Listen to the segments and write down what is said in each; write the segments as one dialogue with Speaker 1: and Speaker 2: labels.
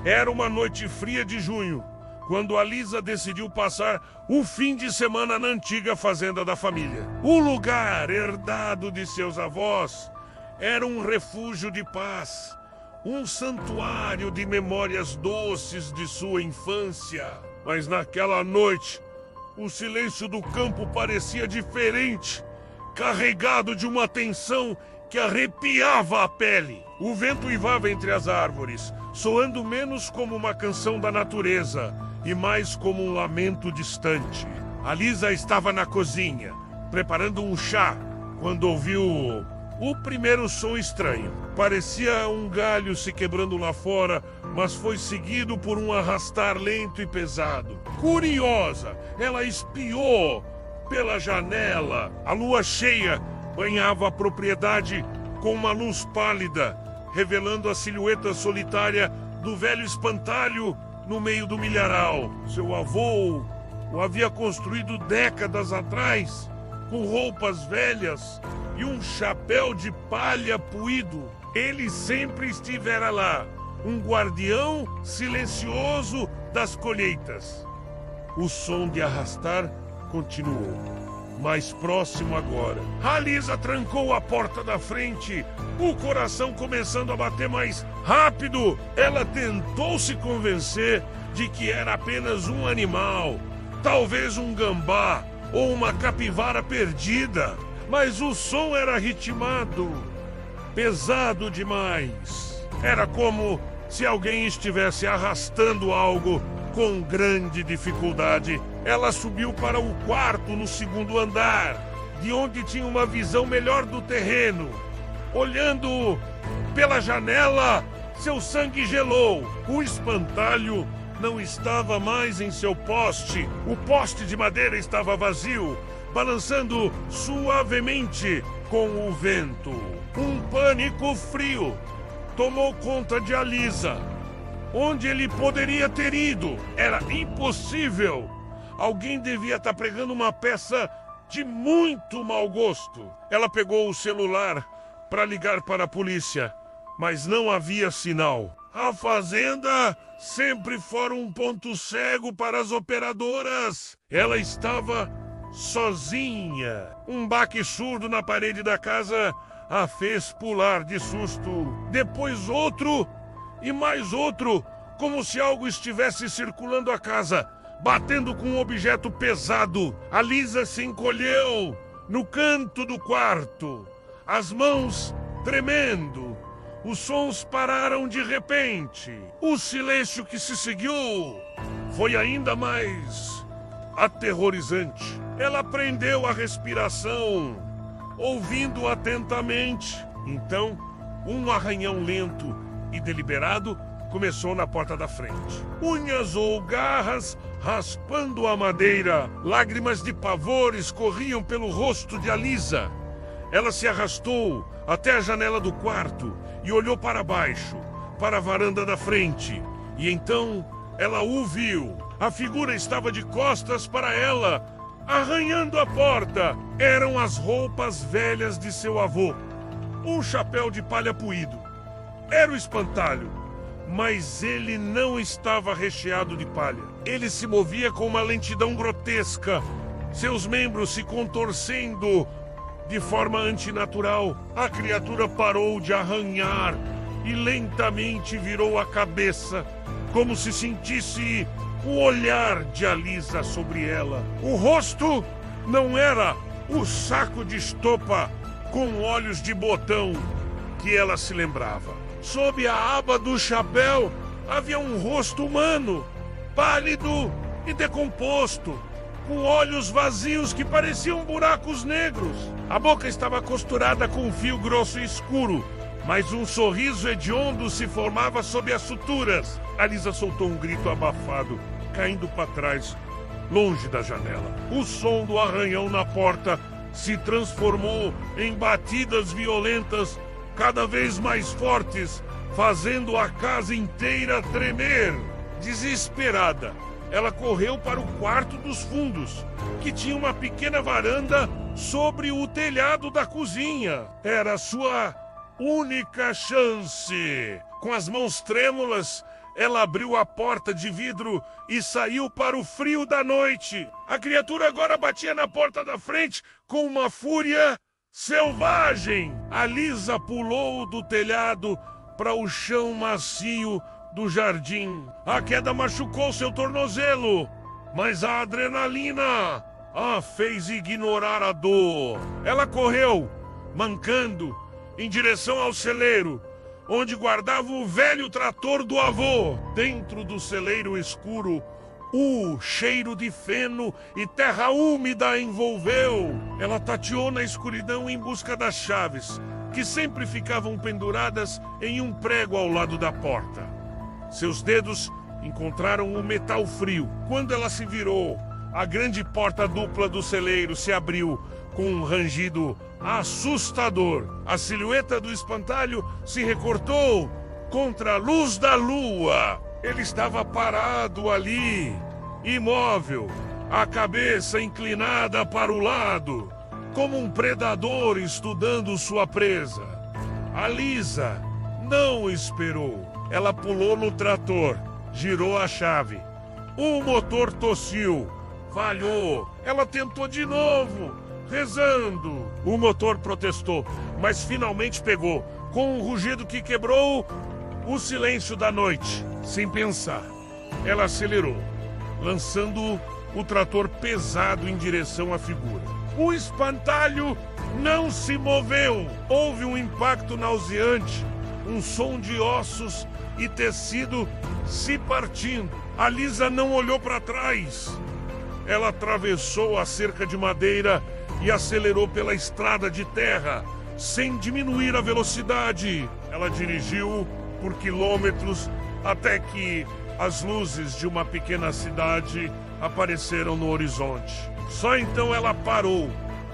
Speaker 1: Era uma noite fria de junho, quando Alisa decidiu passar o fim de semana na antiga fazenda da família. O lugar, herdado de seus avós, era um refúgio de paz, um santuário de memórias doces de sua infância. Mas naquela noite, o silêncio do campo parecia diferente, carregado de uma tensão que arrepiava a pele. O vento uivava entre as árvores, soando menos como uma canção da natureza e mais como um lamento distante. Alisa estava na cozinha, preparando um chá, quando ouviu o primeiro som estranho. Parecia um galho se quebrando lá fora, mas foi seguido por um arrastar lento e pesado. Curiosa, ela espiou pela janela. A lua cheia banhava a propriedade com uma luz pálida, revelando a silhueta solitária do velho espantalho no meio do milharal. Seu avô o havia construído décadas atrás, com roupas velhas e um chapéu de palha puído. Ele sempre estivera lá, um guardião silencioso das colheitas. O som de arrastar continuou, mais próximo agora. Alisa trancou a porta da frente, o coração começando a bater mais rápido. Ela tentou se convencer de que era apenas um animal, talvez um gambá ou uma capivara perdida. Mas o som era ritmado, pesado demais. Era como se alguém estivesse arrastando algo com grande dificuldade. Ela subiu para o quarto no segundo andar, de onde tinha uma visão melhor do terreno. Olhando pela janela, seu sangue gelou. O espantalho não estava mais em seu poste. O poste de madeira estava vazio, balançando suavemente com o vento. Um pânico frio tomou conta de Alisa. Onde ele poderia ter ido? Era impossível. Alguém devia estar pregando uma peça de muito mau gosto. Ela pegou o celular para ligar para a polícia, mas não havia sinal. A fazenda sempre fora um ponto cego para as operadoras. Ela estava sozinha. Um baque surdo na parede da casa a fez pular de susto. Depois outro e mais outro, como se algo estivesse circulando a casa, batendo com um objeto pesado. Alisa se encolheu no canto do quarto, as mãos tremendo. Os sons pararam de repente. O silêncio que se seguiu foi ainda mais aterrorizante. Ela prendeu a respiração, ouvindo atentamente. Então, um arranhão lento e deliberado começou na porta da frente. Unhas ou garras raspando a madeira. Lágrimas de pavor escorriam pelo rosto de Alisa. Ela se arrastou até a janela do quarto e olhou para baixo, para a varanda da frente. E então ela o viu. A figura estava de costas para ela, arranhando a porta. Eram as roupas velhas de seu avô. Um chapéu de palha puído. Era o espantalho, mas ele não estava recheado de palha. Ele se movia com uma lentidão grotesca, seus membros se contorcendo de forma antinatural. A criatura parou de arranhar e lentamente virou a cabeça, como se sentisse o olhar de Alisa sobre ela. O rosto não era o saco de estopa com olhos de botão que ela se lembrava. Sob a aba do chapéu havia um rosto humano, pálido e decomposto, com olhos vazios que pareciam buracos negros. A boca estava costurada com um fio grosso e escuro, mas um sorriso hediondo se formava sob as suturas. Alisa soltou um grito abafado, caindo para trás, longe da janela. O som do arranhão na porta se transformou em batidas violentas, cada vez mais fortes, fazendo a casa inteira tremer. Desesperada, ela correu para o quarto dos fundos, que tinha uma pequena varanda sobre o telhado da cozinha. Era sua única chance. Com as mãos trêmulas, ela abriu a porta de vidro e saiu para o frio da noite. A criatura agora batia na porta da frente com uma fúria selvagem. A Lisa pulou do telhado para o chão macio do jardim. A queda machucou seu tornozelo, mas a adrenalina a fez ignorar a dor. Ela correu, mancando, em direção ao celeiro, onde guardava o velho trator do avô. Dentro do celeiro escuro, o cheiro de feno e terra úmida a envolveu. Ela tateou na escuridão em busca das chaves, que sempre ficavam penduradas em um prego ao lado da porta. Seus dedos encontraram o metal frio. Quando ela se virou, a grande porta dupla do celeiro se abriu com um rangido assustador. A silhueta do espantalho se recortou contra a luz da lua. Ele estava parado ali, imóvel, a cabeça inclinada para o lado, como um predador estudando sua presa. A Lisa não esperou. Ela pulou no trator, girou a chave. O motor tossiu, falhou. Ela tentou de novo, rezando. O motor protestou, mas finalmente pegou, com um rugido que quebrou o silêncio da noite. Sem pensar, ela acelerou, lançando o trator pesado em direção à figura. O espantalho não se moveu. Houve um impacto nauseante, um som de ossos e tecido se partindo. A Lisa não olhou para trás. Ela atravessou a cerca de madeira e acelerou pela estrada de terra, sem diminuir a velocidade. Ela dirigiu por quilômetros até que as luzes de uma pequena cidade apareceram no horizonte. Só então ela parou,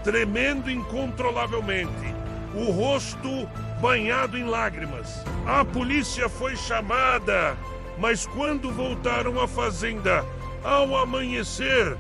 Speaker 1: tremendo incontrolavelmente, o rosto banhado em lágrimas. A polícia foi chamada, mas quando voltaram à fazenda, ao amanhecer,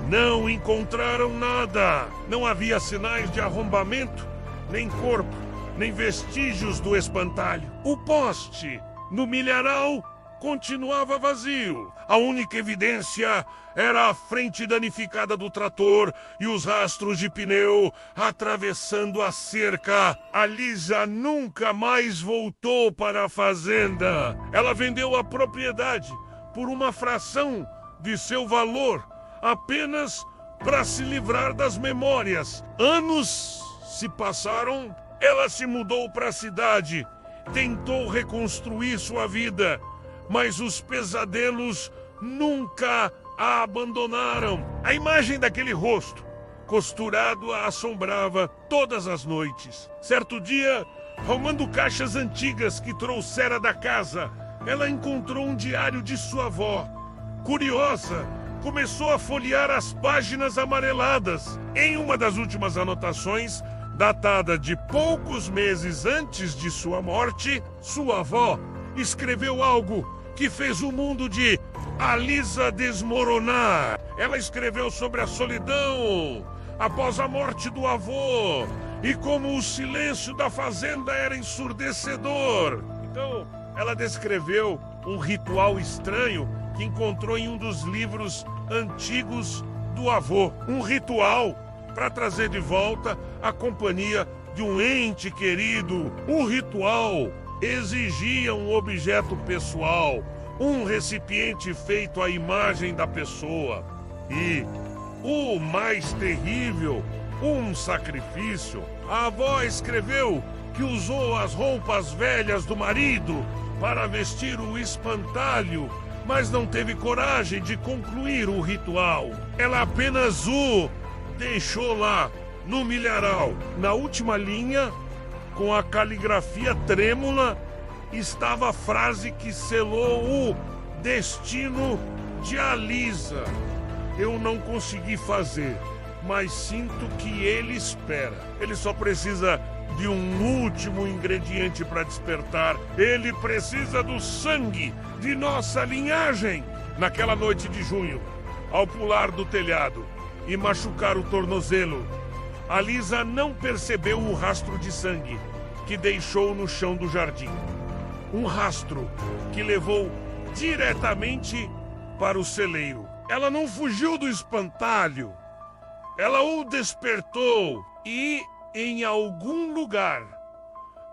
Speaker 1: não encontraram nada. Não havia sinais de arrombamento, nem corpo, nem vestígios do espantalho. O poste no milharal continuava vazio. A única evidência era a frente danificada do trator e os rastros de pneu atravessando a cerca. A Lisa nunca mais voltou para a fazenda. Ela vendeu a propriedade por uma fração de seu valor, apenas para se livrar das memórias. Anos se passaram. Ela se mudou para a cidade, tentou reconstruir sua vida, mas os pesadelos nunca a abandonaram. A imagem daquele rosto costurado a assombrava todas as noites. Certo dia, arrumando caixas antigas que trouxera da casa, ela encontrou um diário de sua avó. Curiosa, começou a folhear as páginas amareladas. Em uma das últimas anotações, datada de poucos meses antes de sua morte, sua avó escreveu algo que fez o mundo de a Lisa desmoronar. Ela escreveu sobre a solidão após a morte do avô e como o silêncio da fazenda era ensurdecedor. Então, ela descreveu um ritual estranho que encontrou em um dos livros antigos do avô. Um ritual para trazer de volta a companhia de um ente querido. O ritual exigia um objeto pessoal, um recipiente feito à imagem da pessoa. E, o mais terrível, um sacrifício. A avó escreveu que usou as roupas velhas do marido para vestir o espantalho, mas não teve coragem de concluir o ritual. Ela apenas o deixou lá, no milharal. Na última linha, com a caligrafia trêmula, estava a frase que selou o destino de Alisa. Eu não consegui fazer, mas sinto que ele espera. Ele só precisa de um último ingrediente para despertar. Ele precisa do sangue de nossa linhagem. Naquela noite de junho, ao pular do telhado e machucar o tornozelo, Alisa não percebeu o rastro de sangue que deixou no chão do jardim. Um rastro que levou diretamente para o celeiro. Ela não fugiu do espantalho. Ela o despertou e, em algum lugar,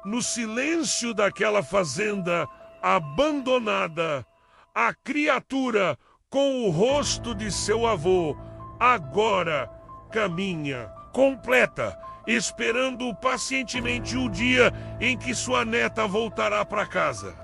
Speaker 1: no silêncio daquela fazenda abandonada, a criatura com o rosto de seu avô agora caminha, completa, esperando pacientemente o dia em que sua neta voltará para casa.